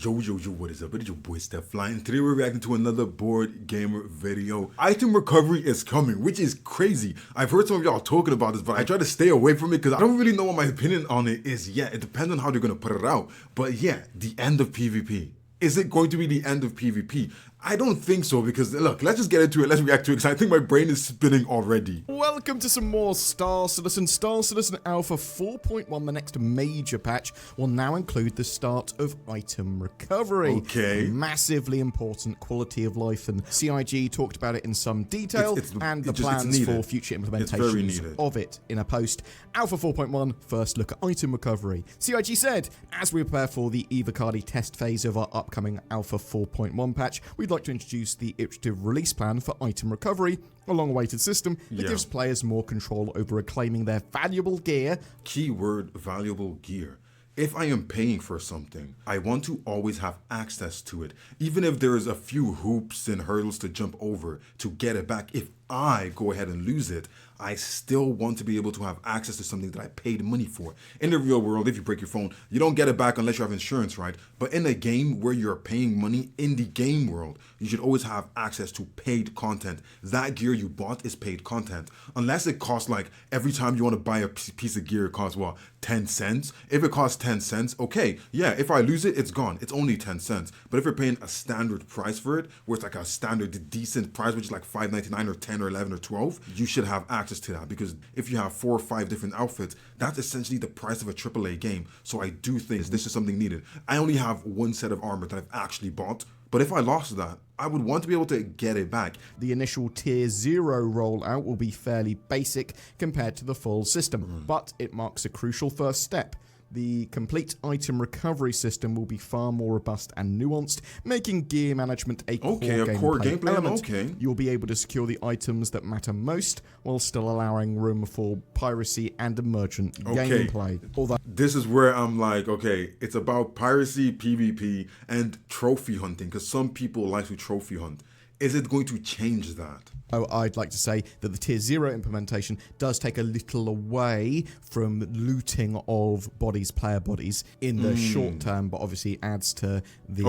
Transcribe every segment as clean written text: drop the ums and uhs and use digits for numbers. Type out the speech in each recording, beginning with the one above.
Yo, what is up? It is your boy realstephlyon. Today we're reacting to another board gamer video. Item recovery is coming, which is crazy. I've heard some of y'all talking about this, but I try to stay away from it because I don't really know what my opinion on it is yet. It depends on how they're going to put it out. But yeah, the end of PvP. Is it going to be the end of PvP? I don't think so because, look, let's just get into it. Let's react to it because I think my brain is spinning already. Welcome to some more Star Citizen. Star Citizen Alpha 4.1, the next major patch, will now include the start of item recovery. Okay. Massively important quality of life, and CIG talked about it in some detail and the plans for future implementations of it in a post. Alpha 4.1, first look at item recovery. CIG said, as we prepare for the Evocati test phase of our upcoming Alpha 4.1 patch, we'd like to introduce the iterative release plan for item recovery, a long-awaited system that gives players more control over reclaiming their valuable gear. Keyword valuable gear. If I am paying for something, I want to always have access to it. Even if there is a few hoops and hurdles to jump over to get it back, if I go ahead and lose it, I still want to be able to have access to something that I paid money for. In the real world, if you break your phone, you don't get it back unless you have insurance, right? But in a game where you're paying money in the game world, you should always have access to paid content. That gear you bought is paid content. Unless it costs, like, every time you want to buy a piece of gear, it costs, what, 10 cents? If it costs 10 cents, okay, yeah, if I lose it, it's gone. It's only 10 cents. But if you're paying a standard price for it, where it's like a standard decent price, which is like $5.99 or 10 or 11 or 12, you should have access to that, because if you have 4 or 5 different outfits, that's essentially the price of a AAA game. So I do think this is something needed. I only have one set of armor that I've actually bought, but if I lost that, I would want to be able to get it back. The initial Tier 0 rollout will be fairly basic compared to the full system, but it marks a crucial first step. The complete item recovery system will be far more robust and nuanced, making gear management a core gameplay element. You'll be able to secure the items that matter most, while still allowing room for piracy and emergent gameplay. This is where I'm like, okay, it's about piracy, PvP, and trophy hunting, because some people like to trophy hunt. Is it going to change that? Oh, I'd like to say that the Tier 0 implementation does take a little away from looting of player bodies in the short term, but obviously adds to the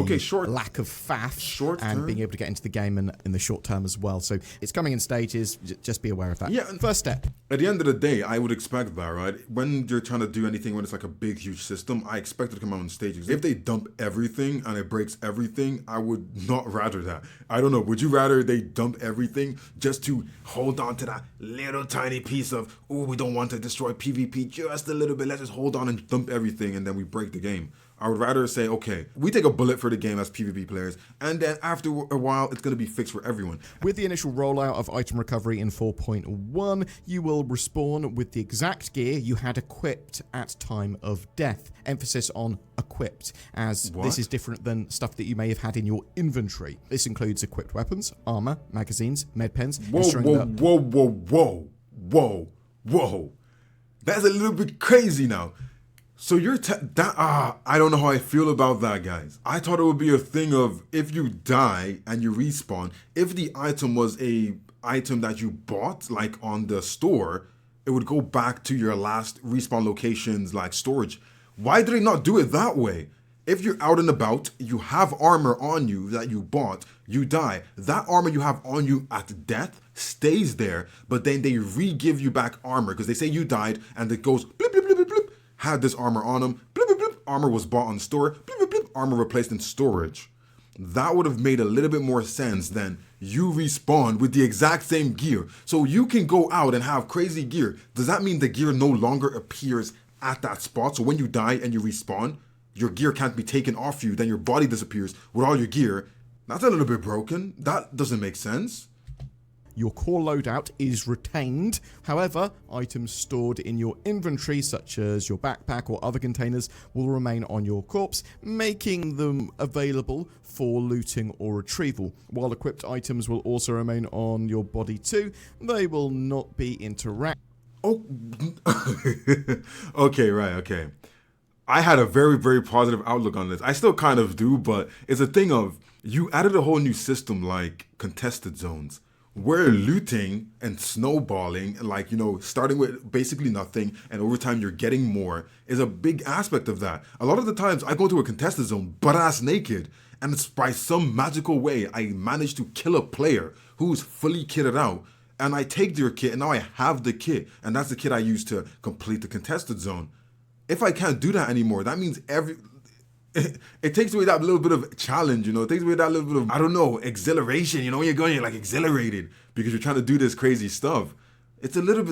lack of faff and being able to get into the game in the short term as well. So it's coming in stages, just be aware of that. Yeah. First step. At the end of the day, I would expect that, right? When you're trying to do anything, when it's like a big, huge system, I expect it to come out in stages. If they dump everything and it breaks everything, I would not rather that. I don't know, would you rather they dump everything just to hold on to that little tiny piece of, oh, we don't want to destroy PvP just a little bit, let's just hold on and dump everything and then we break the game? I would rather say, okay, we take a bullet for the game as PvP players, and then after a while, it's going to be fixed for everyone. With the initial rollout of item recovery in 4.1, you will respawn with the exact gear you had equipped at time of death. Emphasis on equipped, as this is different than stuff that you may have had in your inventory. This includes equipped weapons, armor, magazines, med pens. Whoa. That's a little bit crazy now. So you're I don't know how I feel about that, guys. I thought it would be a thing of, if you die and you respawn, if the item was a item that you bought like on the store, it would go back to your last respawn location's like storage. Why did they not do it that way? If you're out and about, you have armor on you that you bought, you die. That armor you have on you at death stays there, but then they re-give you back armor because they say you died and it goes blip, blip, blip, blip, blip. Had this armor on them, blip, blip, blip. Armor was bought on store, blip, blip, blip. Armor replaced in storage. That would have made a little bit more sense than you respawn with the exact same gear. So you can go out and have crazy gear. Does that mean the gear no longer appears at that spot? So when you die and you respawn, your gear can't be taken off you, then your body disappears with all your gear. That's a little bit broken. That doesn't make sense. Your core loadout is retained. However, items stored in your inventory, such as your backpack or other containers, will remain on your corpse, making them available for looting or retrieval. While equipped items will also remain on your body too, they will not be interactive. Oh, okay. I had a very, very positive outlook on this. I still kind of do, but it's a thing of, you added a whole new system like contested zones. where looting and snowballing, and like, you know, starting with basically nothing and over time you're getting more, is a big aspect of that. A lot of the times I go into a contested zone butt-ass naked, and it's by some magical way I manage to kill a player who's fully kitted out, and I take their kit, and now I have the kit, and that's the kit I use to complete the contested zone. If I can't do that anymore, that means it takes away that little bit of challenge, you know. It takes away that little bit of, I don't know, exhilaration. You know, when you're going, you're like exhilarated because you're trying to do this crazy stuff. That's a little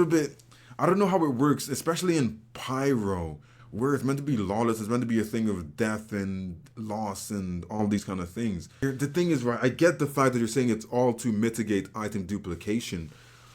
bit, I don't know how it works, especially in Pyro, where it's meant to be lawless. It's meant to be a thing of death and loss and all these kind of things. The thing is, right, I get the fact that you're saying it's all to mitigate item duplication,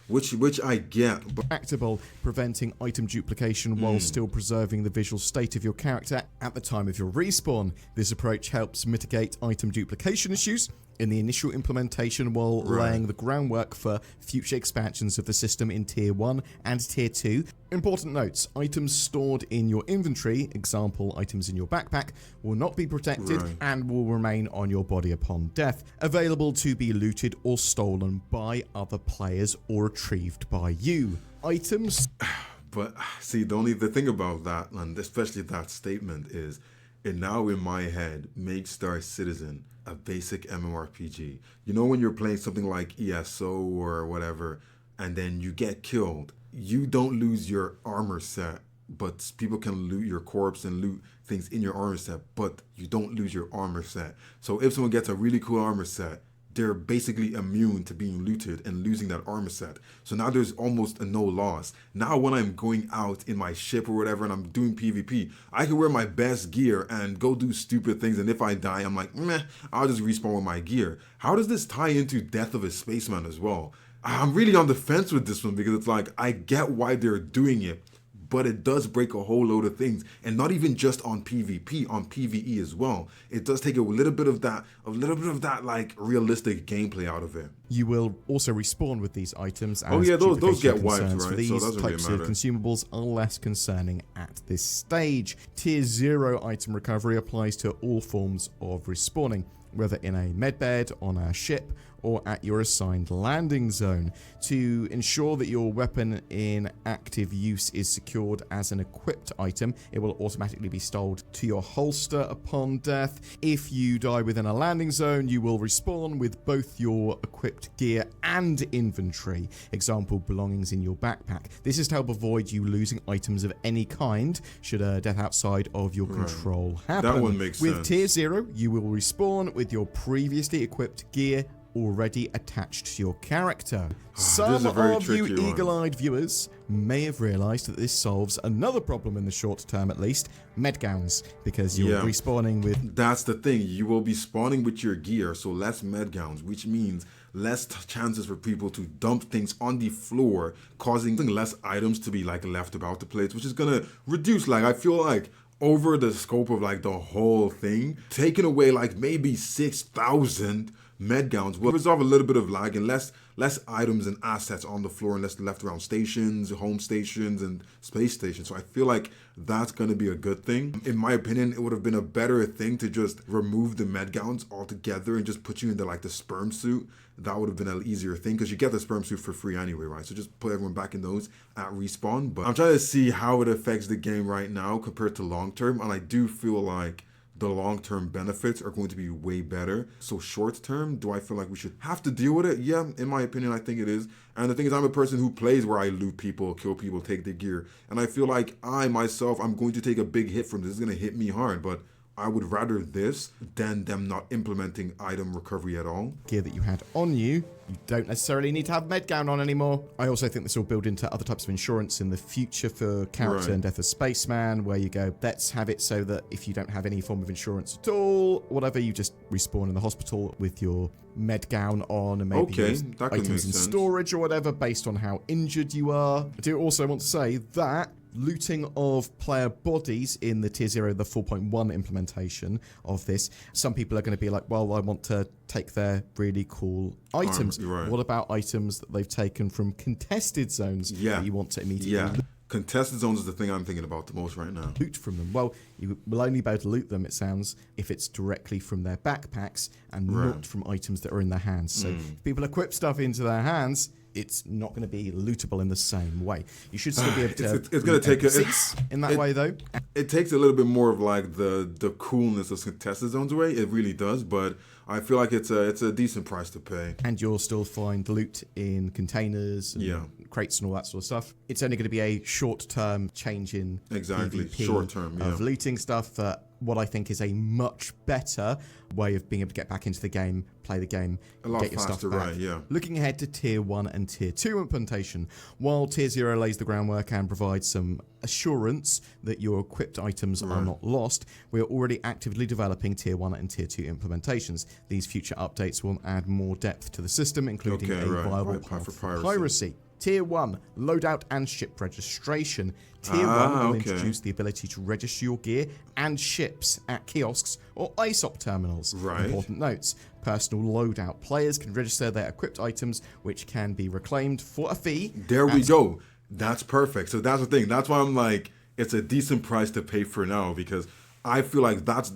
which I get. But Tractable, preventing item duplication while still preserving the visual state of your character at the time of your respawn. This approach helps mitigate item duplication issues in the initial implementation while laying the groundwork for future expansions of the system in Tier 1 and Tier 2. Important notes: items stored in your inventory, example items in your backpack, will not be protected and will remain on your body upon death, available to be looted or stolen by other players or retrieved by you. Items... But see, the thing about that, and especially that statement, is it now in my head makes Star Citizen a basic MMORPG. You know, when you're playing something like ESO or whatever, and then you get killed, you don't lose your armor set, but people can loot your corpse and loot things in your armor set, but you don't lose your armor set. So if someone gets a really cool armor set, they're basically immune to being looted and losing that armor set. So now there's almost a no loss. Now when I'm going out in my ship or whatever and I'm doing PvP, I can wear my best gear and go do stupid things, and if I die, I'm like, meh, I'll just respawn with my gear. How does this tie into Death of a Spaceman as well? I'm really on the fence with this one, because it's like, I get why they're doing it, but it does break a whole load of things, and not even just on PvP, on PvE as well. It does take a little bit of that like realistic gameplay out of it. You will also respawn with these items. As those get wiped, right? For these types of consumables are less concerning at this stage. Tier 0 item recovery applies to all forms of respawning, whether in a medbed, on a ship, or at your assigned landing zone. To ensure that your weapon in active use is secured as an equipped item, it will automatically be stowed to your holster upon death. If you die within a landing zone, you will respawn with both your equipped gear and inventory, example, belongings in your backpack. This is to help avoid you losing items of any kind should a death outside of your control happen. That one makes sense. With Tier 0, you will respawn with your previously equipped gear already attached to your character. Some of you eagle-eyed viewers may have realised that this solves another problem in the short term, at least: med gowns, because you're respawning with... That's the thing, you will be spawning with your gear, so less med gowns, which means less chances for people to dump things on the floor, causing less items to be like left about the place, which is gonna reduce, like, I feel like over the scope of like the whole thing, taking away like maybe 6,000 med gowns will resolve a little bit of lag and less items and assets on the floor and less left around stations, home stations, and space stations. So I feel like that's going to be a good thing. In my opinion, it would have been a better thing to just remove the med gowns altogether and just put you into like the sperm suit. That would have been an easier thing, because you get the sperm suit for free anyway, right? So just put everyone back in those at respawn. But I'm trying to see how it affects the game right now compared to long term, and I do feel like the long-term benefits are going to be way better. So short-term, do I feel like we should have to deal with it? Yeah, in my opinion, I think it is. And the thing is, I'm a person who plays where I loot people, kill people, take their gear. And I feel like I'm going to take a big hit from this. It's going to hit me hard, but I would rather this than them not implementing item recovery at all. Gear that you had on you, you don't necessarily need to have med gown on anymore. I also think this will build into other types of insurance in the future for character and Death of Spaceman, where you go, let's have it so that if you don't have any form of insurance at all, whatever, you just respawn in the hospital with your med gown on, and maybe use items in storage or whatever based on how injured you are. I do also want to say that looting of player bodies in the Tier 0, the 4.1 implementation of this, some people are going to be like, well, I want to take their really cool items. What about items that they've taken from contested zones that you want to immediately Contested zones is the thing I'm thinking about the most right now. Loot from them. Well, you will only be able to loot them, it sounds, if it's directly from their backpacks and not from items that are in their hands. So if people equip stuff into their hands, it's not going to be lootable in the same way. You should still be able to. It's going to take in that way, though. It takes a little bit more of like the coolness of contested zones away. It really does, but I feel like it's a decent price to pay. And you'll still find loot in containers, and crates, and all that sort of stuff. It's only going to be a short-term change in PvP short-term of looting stuff. What I think is a much better way of being able to get back into the game, play the game, get your stuff back. Right, yeah. Looking ahead to Tier 1 and Tier 2 implementation, while Tier 0 lays the groundwork and provides some assurance that your equipped items are not lost, we are already actively developing Tier 1 and Tier 2 implementations. These future updates will add more depth to the system, including a viable path for piracy. Tier 1, loadout and ship registration. Tier 1 will introduce the ability to register your gear and ships at kiosks or ISOP terminals. Important notes. Personal loadout. Players can register their equipped items, which can be reclaimed for a fee. There we go. That's perfect. So that's the thing. That's why I'm like, it's a decent price to pay for now, because I feel like that's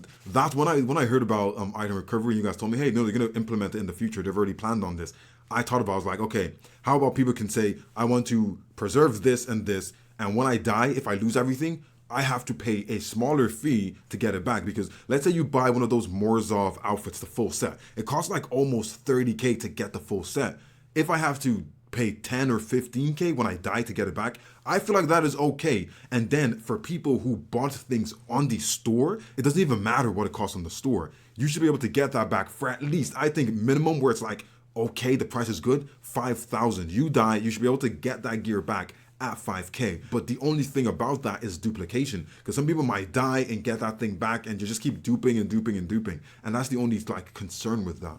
when I heard about item recovery, you guys told me, hey, no, they're going to implement it in the future. They've already planned on this. I thought about it, I was like, okay, how about people can say, I want to preserve this and this, and when I die, if I lose everything, I have to pay a smaller fee to get it back. Because let's say you buy one of those Morozov outfits, the full set. It costs like almost 30K to get the full set. If I have to pay 10 or 15K when I die to get it back, I feel like that is okay. And then for people who bought things on the store, it doesn't even matter what it costs on the store. You should be able to get that back for at least, I think, minimum where it's like, okay, the price is good, 5,000. You die, you should be able to get that gear back at 5K. But the only thing about that is duplication, because some people might die and get that thing back, and you just keep duping and duping and duping. And that's the only like concern with that.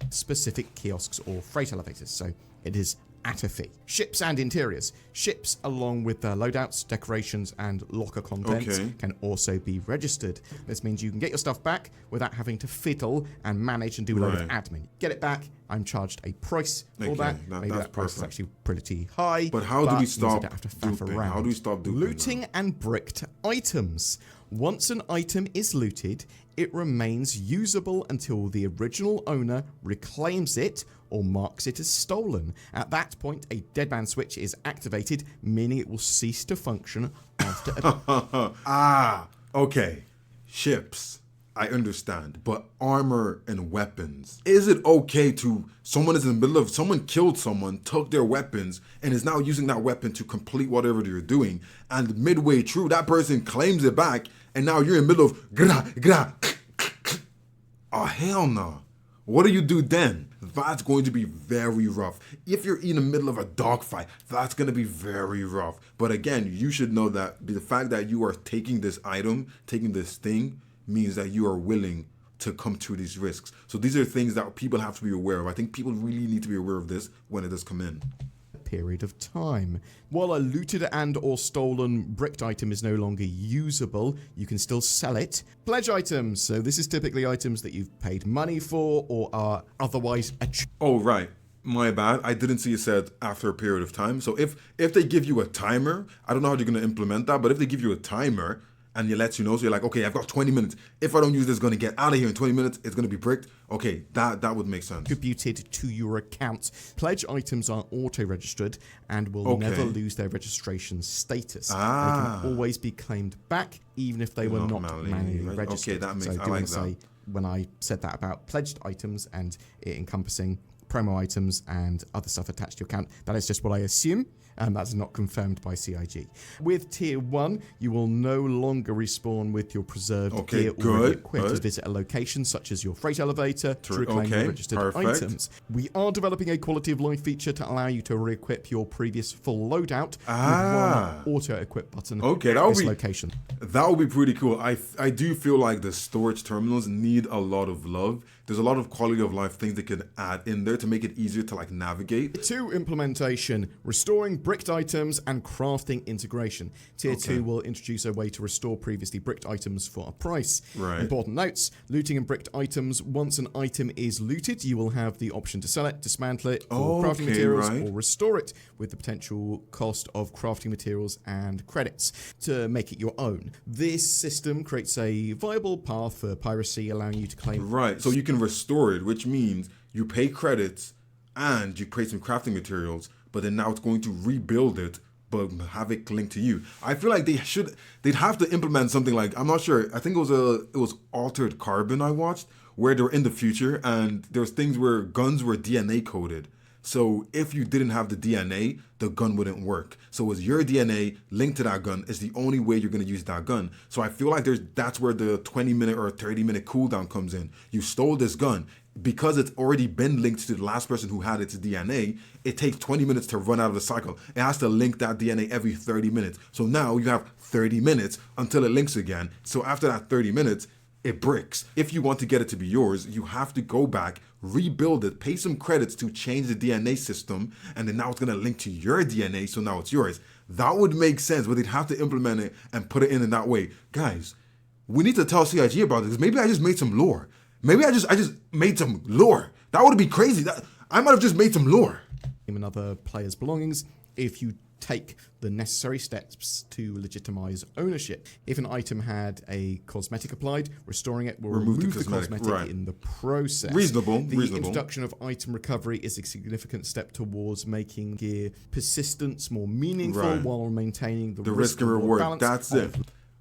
Specific kiosks or freight elevators, so it is at a fee. Ships and interiors. Ships, along with their loadouts, decorations, and locker contents, can also be registered. This means you can get your stuff back without having to fiddle and manage and do a load of admin. Get it back, I'm charged a price for that. Maybe that price is actually pretty high. But how do we stop duping? How do we stop duping? Looting and bricked items. Once an item is looted, it remains usable until the original owner reclaims it or marks it as stolen. At that point, a dead man switch is activated, meaning it will cease to function after okay. Ships, I understand. But armor and weapons. Is it okay to, someone is in the middle of, someone killed someone, took their weapons, and is now using that weapon to complete whatever they're doing, and midway through, that person claims it back, and now you're in the middle of, oh, hell no. What do you do then? That's going to be very rough. If you're in the middle of a dogfight, that's going to be very rough. But again, you should know that the fact that you are taking this item, taking this thing, means that you are willing to come to these risks. So these are things that people have to be aware of. I think people really need to be aware of this when it does come in. Period of time. While a looted and or stolen bricked item is no longer usable, you can still sell it. Pledge items. So this is typically items that you've paid money for or are otherwise Oh, right. My bad. I didn't see it said after a period of time. So if they give you a timer, I don't know how you're going to implement that, but if they give you a timer and it lets you know, so you're like, okay, I've got 20 minutes. If I don't use this, it's going to get out of here in 20 minutes. It's going to be bricked. Okay, that would make sense. Contributed to your account. Pledge items are auto-registered and will never lose their registration status. They can always be claimed back, even if they were not manually registered. Okay, that makes sense. So I do want to say, when I said that about pledged items and it encompassing promo items and other stuff attached to your account, that is just what I assume. And that's not confirmed by CIG. With Tier 1, you will no longer respawn with your preserved gear already equipped to visit a location such as your freight elevator to reclaim your registered items. We are developing a quality of life feature to allow you to re-equip your previous full loadout with one auto-equip button at this location. That would be pretty cool. I do feel like the storage terminals need a lot of love. There's a lot of quality of life things they could add in there to make it easier to like navigate. 2 implementation, restoring bricked items and crafting integration. Tier 2 will introduce a way to restore previously bricked items for a price. Right. Important notes, looting and bricked items. Once an item is looted, you will have the option to sell it, dismantle it for crafting materials, or restore it with the potential cost of crafting materials and credits to make it your own. This system creates a viable path for piracy, allowing you to claim... Right, so you can restore it, which means you pay credits and you create some crafting materials, but then now it's going to rebuild it, but have it linked to you. I feel like they'd have to implement something like, I'm not sure, I think it was Altered Carbon I watched, where they're in the future and there's things where guns were DNA coded. So if you didn't have the DNA, the gun wouldn't work. So as your DNA linked to that gun is the only way you're going to use that gun. So I feel like that's where the 20-minute or 30-minute cooldown comes in. You stole this gun. Because it's already been linked to the last person who had its DNA, it takes 20 minutes to run out of the cycle. It has to link that DNA every 30 minutes. So now you have 30 minutes until it links again. So after that 30 minutes, it bricks. If you want to get it to be yours, you have to go back, rebuild it, pay some credits to change the DNA system, and then now it's going to link to your DNA, so now it's yours. That would make sense, but they'd have to implement it and put it in that way. Guys, we need to tell CIG about this. Maybe I just made some lore. Maybe I just made some lore. That would be crazy. I might have just made some lore. Another player's belongings if you take the necessary steps to legitimize ownership. If an item had a cosmetic applied, restoring it will remove the cosmetic in the process. Reasonable. The introduction of item recovery is a significant step towards making gear persistence more meaningful while maintaining the risk and reward balance. That's it.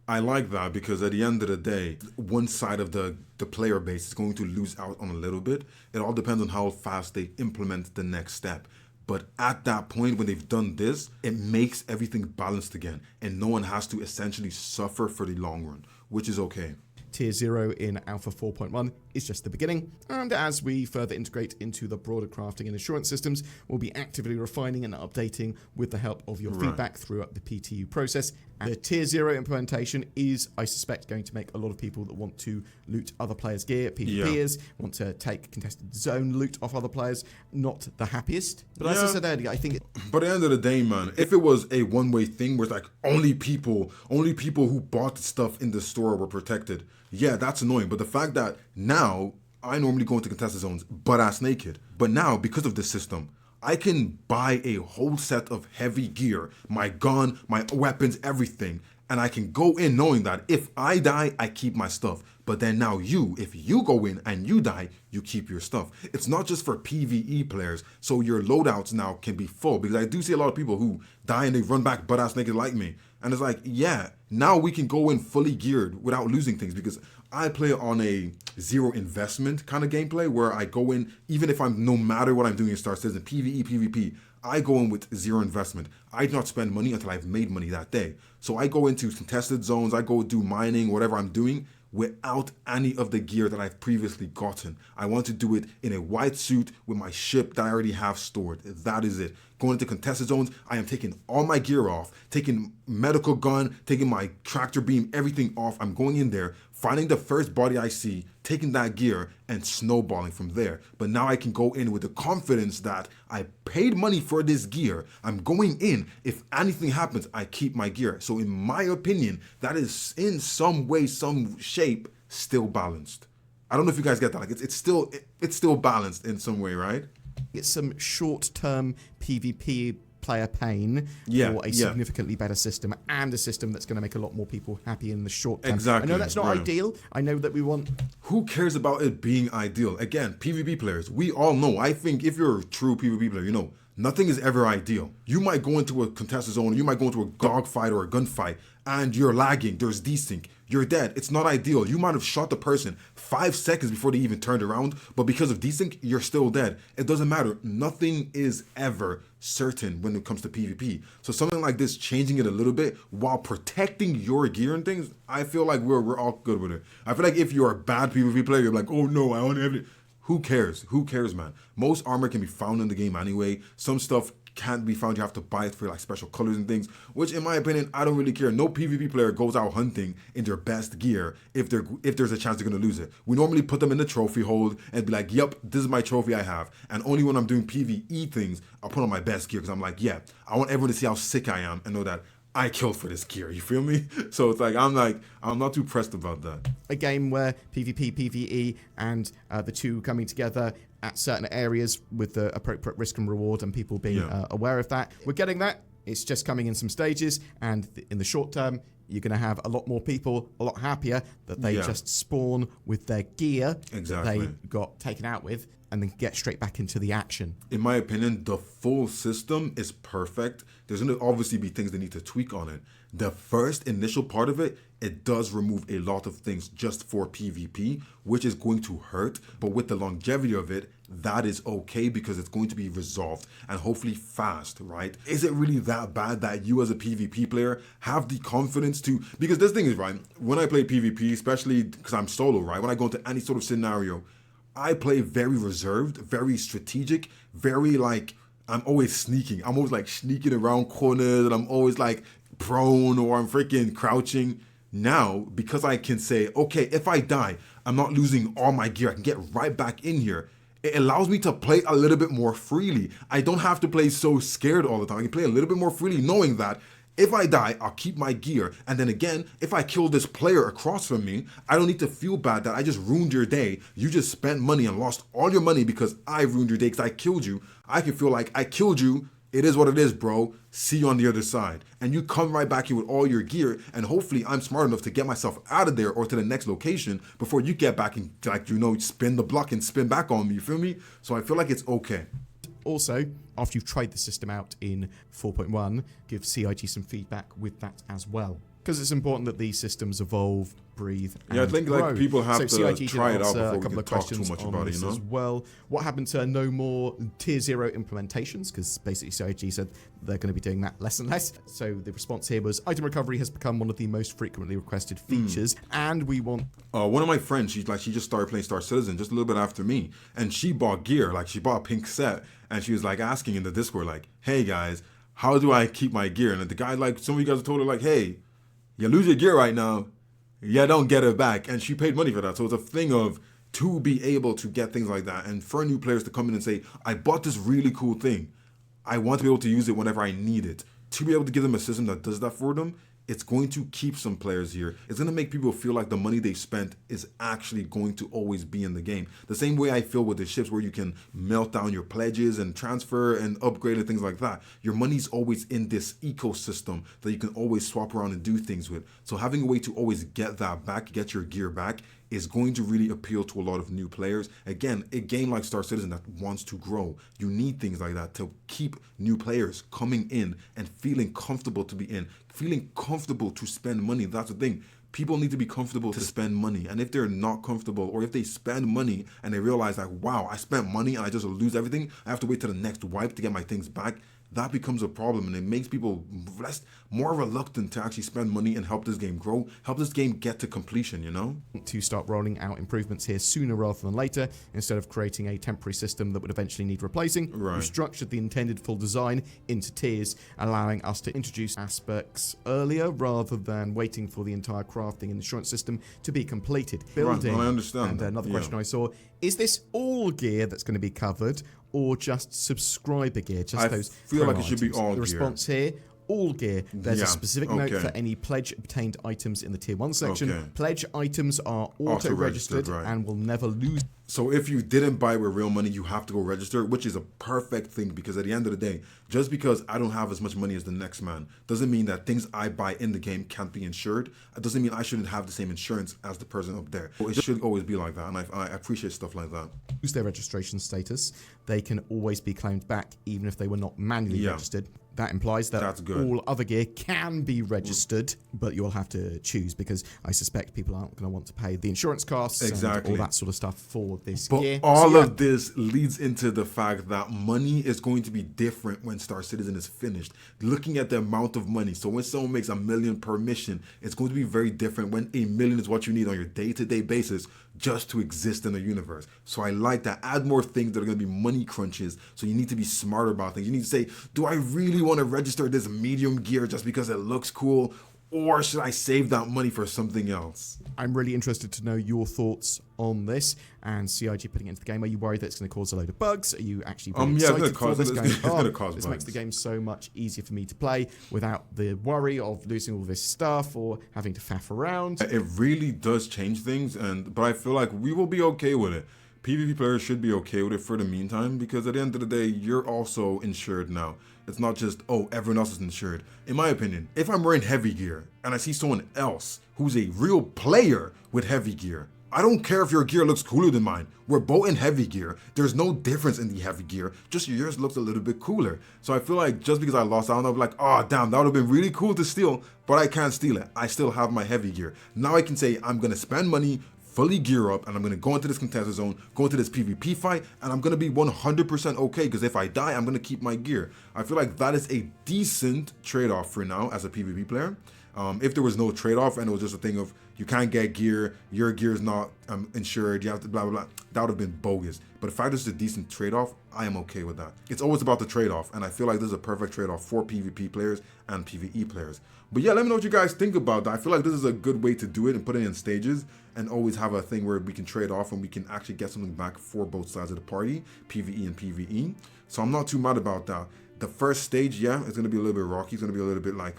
I like that because at the end of the day, one side of the player base is going to lose out on a little bit. It all depends on how fast they implement the next step. But at that point, when they've done this, it makes everything balanced again. And no one has to essentially suffer for the long run, which is okay. Tier 0 in Alpha 4.1 is just the beginning, and as we further integrate into the broader crafting and assurance systems, we'll be actively refining and updating with the help of your feedback throughout the PTU process. And the Tier 0 implementation is, I suspect, going to make a lot of people that want to loot other players' gear, PvPers, want to take contested zone loot off other players, not the happiest. But as I said earlier, I think... But at the end of the day, man, if it was a one-way thing where it's like only people who bought stuff in the store were protected, yeah, that's annoying. But the fact that now I normally go into contested zones butt-ass naked. But now, because of this system, I can buy a whole set of heavy gear, my gun, my weapons, everything. And I can go in knowing that if I die, I keep my stuff. But then now if you go in and you die, you keep your stuff. It's not just for PvE players, so your loadouts now can be full. Because I do see a lot of people who die and they run back butt-ass naked like me. And it's like, yeah, now we can go in fully geared without losing things because I play on a zero investment kind of gameplay where I go in, even if no matter what I'm doing in Star Citizen, PvE, PvP, I go in with zero investment. I do not spend money until I've made money that day. So I go into contested zones, I go do mining, whatever I'm doing, without any of the gear that I've previously gotten. I want to do it in a white suit with my ship that I already have stored. That is it. Going into contested zones, I am taking all my gear off, taking medical gun, taking my tractor beam, everything off. I'm going in there, finding the first body I see, taking that gear, and snowballing from there. But now I can go in with the confidence that I paid money for this gear. I'm going in. If anything happens, I keep my gear. So in my opinion, that is in some way, some shape, still balanced. I don't know if you guys get that. Like it's still balanced in some way, right? It's some short-term PvP player pain for a significantly better system and a system that's going to make a lot more people happy in the short term. Exactly. I know that's not ideal. I know that we want... Who cares about it being ideal? Again, PvP players, we all know. I think if you're a true PvP player, you know, nothing is ever ideal. You might go into a contested zone, you might go into a dogfight or a gunfight, and you're lagging, there's desync, you're dead. It's not ideal. You might have shot the person 5 seconds before they even turned around, but because of desync, you're still dead. It doesn't matter. Nothing is ever certain when it comes to PvP. So something like this, changing it a little bit while protecting your gear and things, I feel like we're all good with it. I feel like if you're a bad PvP player, you're like, oh no, I only have it. Who cares? Who cares, man? Most armor can be found in the game anyway. Some stuff can't be found. You have to buy it for like special colors and things, which in my opinion, I don't really care. No PvP player goes out hunting in their best gear if there's a chance they're going to lose it. We normally put them in the trophy hold and be like, yep, this is my trophy I have. And only when I'm doing PvE things, I'll put on my best gear because I'm like, yeah, I want everyone to see how sick I am and know that I killed for this gear, you feel me? So it's like, I'm not too pressed about that. A game where PvP, PvE, and the two coming together at certain areas with the appropriate risk and reward and people being aware of that. We're getting that. It's just coming in some stages, and in the short term, you're going to have a lot more people a lot happier that they just spawn with their gear that they got taken out with and then get straight back into the action. In my opinion, the full system is perfect. There's going to obviously be things they need to tweak on it. The first initial part of it, it does remove a lot of things just for PvP, which is going to hurt. But with the longevity of it, that is okay because it's going to be resolved and hopefully fast, right? Is it really that bad that you as a PvP player have the confidence to, because this thing is, right, when I play PvP, especially because I'm solo, right, when I go into any sort of scenario, I play very reserved, very strategic, very like, I'm always sneaking. I'm always like sneaking around corners and I'm always like prone or I'm freaking crouching. Now, because I can say, okay, if I die, I'm not losing all my gear. I can get right back in here. It allows me to play a little bit more freely. I don't have to play so scared all the time. I can play a little bit more freely knowing that if I die, I'll keep my gear. And then again, if I kill this player across from me, I don't need to feel bad that I just ruined your day. You just spent money and lost all your money because I ruined your day because I killed you. I can feel like I killed you. It is what it is, bro. See you on the other side. And you come right back here with all your gear, and hopefully I'm smart enough to get myself out of there or to the next location before you get back and, like, you know, spin the block and spin back on me, you feel me? So I feel like it's okay. Also, after you've tried the system out in 4.1, give CIG some feedback with that as well. Because it's important that these systems evolve, breathe, and I think grow. like people have to CIG try it out before a we couple can of talk too questions much on about it, this you know? as well. What happened to no more tier 0 implementations? Because basically CIG said they're going to be doing that less and less. So the response here was, item recovery has become one of the most frequently requested features, and we want... one of my friends, she just started playing Star Citizen just a little bit after me, and she bought gear, like she bought a pink set, and she was like asking in the Discord, like, hey guys, how do I keep my gear? And the guy, like, some of you guys told her, like, hey, you lose your gear right now, you don't get it back. And she paid money for that. So it's a thing of to be able to get things like that. And for new players to come in and say, I bought this really cool thing. I want to be able to use it whenever I need it. To be able to give them a system that does that for them, it's going to keep some players here. It's going to make people feel like the money they spent is actually going to always be in the game. The same way I feel with the ships where you can melt down your pledges and transfer and upgrade and things like that. Your money's always in this ecosystem that you can always swap around and do things with. So having a way to always get that back, get your gear back, is going to really appeal to a lot of new players. Again, a game like Star Citizen that wants to grow, you need things like that to keep new players coming in and feeling comfortable to be in, feeling comfortable to spend money. That's the thing. People need to be comfortable to spend money. And if they're not comfortable, or if they spend money and they realize like, wow, I spent money and I just lose everything, I have to wait till the next wipe to get my things back, that becomes a problem, and it makes people more reluctant to actually spend money and help this game grow, help this game get to completion, you know? To start rolling out improvements here sooner rather than later, instead of creating a temporary system that would eventually need replacing. Right. We've structured the intended full design into tiers, allowing us to introduce aspects earlier rather than waiting for the entire crafting and insurance system to be completed. Building, right, well, I understand. And another question I saw, is this all gear that's going to be covered, or just subscriber gear? Just those feel like it should be all gear. The response here, all gear. There's a specific note for any pledge obtained items in the tier 1 section. Pledge items are auto-registered and will never lose. So if you didn't buy with real money, you have to go register, which is a perfect thing, because at the end of the day, just because I don't have as much money as the next man doesn't mean that things I buy in the game can't be insured. It doesn't mean I shouldn't have the same insurance as the person up there. It should always be like that, and I appreciate stuff like that. Lose their registration status, they can always be claimed back even if they were not manually registered. That implies that all other gear can be registered, but you'll have to choose, because I suspect people aren't going to want to pay the insurance costs and all that sort of stuff for this gear. But all of this leads into the fact that money is going to be different when Star Citizen is finished. Looking at the amount of money, so when someone makes $1 million per mission, it's going to be very different when $1 million is what you need on your day-to-day basis just to exist in the universe. So I like that. Add more things that are going to be money crunches. So you need to be smarter about things. You need to say, do I really want to register this medium gear just because it looks cool? Or should I save that money for something else? I'm really interested to know your thoughts on this and CIG putting it into the game. Are you worried that it's going to cause a load of bugs? Are you actually really excited for this game? It's going to cause bugs. This makes the game so much easier for me to play without the worry of losing all this stuff or having to faff around. It really does change things, but I feel like we will be okay with it. PvP players should be okay with it for the meantime, because at the end of the day, you're also insured now. It's not just, oh, everyone else is insured. In my opinion, if I'm wearing heavy gear and I see someone else who's a real player with heavy gear, I don't care if your gear looks cooler than mine. We're both in heavy gear. There's no difference in the heavy gear. Just yours looks a little bit cooler. So I feel like just because I lost out, I'll be like, oh, damn, that would have been really cool to steal, but I can't steal it. I still have my heavy gear. Now I can say I'm going to spend money, fully gear up, and I'm going to go into this contested zone, go into this PvP fight, and I'm going to be 100% okay, because if I die, I'm going to keep my gear. I feel like that is a decent trade-off for now as a PvP player. If there was no trade-off and it was just a thing of you can't get gear, your gear is not insured, you have to blah, blah, blah, that would have been bogus. But the fact it's a decent trade-off, I am okay with that. It's always about the trade-off, and I feel like this is a perfect trade-off for PvP players and PvE players. But yeah, let me know what you guys think about that. I feel like this is a good way to do it and put it in stages and always have a thing where we can trade off and we can actually get something back for both sides of the party, PvE and PvE. So I'm not too mad about that. The first stage, yeah, it's going to be a little bit rocky. It's going to be a little bit like,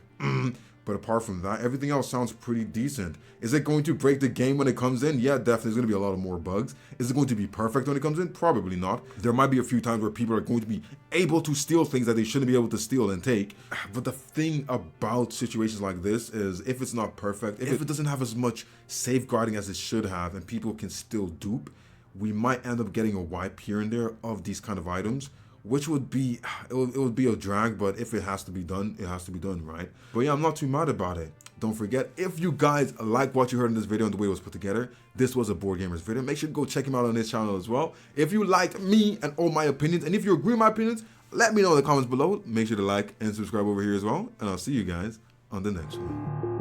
but apart from that, everything else sounds pretty decent. Is it going to break the game when it comes in? Yeah, definitely. There's going to be a lot of more bugs. Is it going to be perfect when it comes in? Probably not. There might be a few times where people are going to be able to steal things that they shouldn't be able to steal and take. But the thing about situations like this is if it's not perfect, if it doesn't have as much safeguarding as it should have and people can still dupe, we might end up getting a wipe here and there of these kind of items, which would be, it would be a drag, but if it has to be done, it has to be done, right? But yeah, I'm not too mad about it. Don't forget, if you guys like what you heard in this video and the way it was put together, this was a Board Gamers video. Make sure to go check him out on his channel as well. If you liked me and all my opinions, and if you agree with my opinions, let me know in the comments below. Make sure to like and subscribe over here as well, and I'll see you guys on the next one.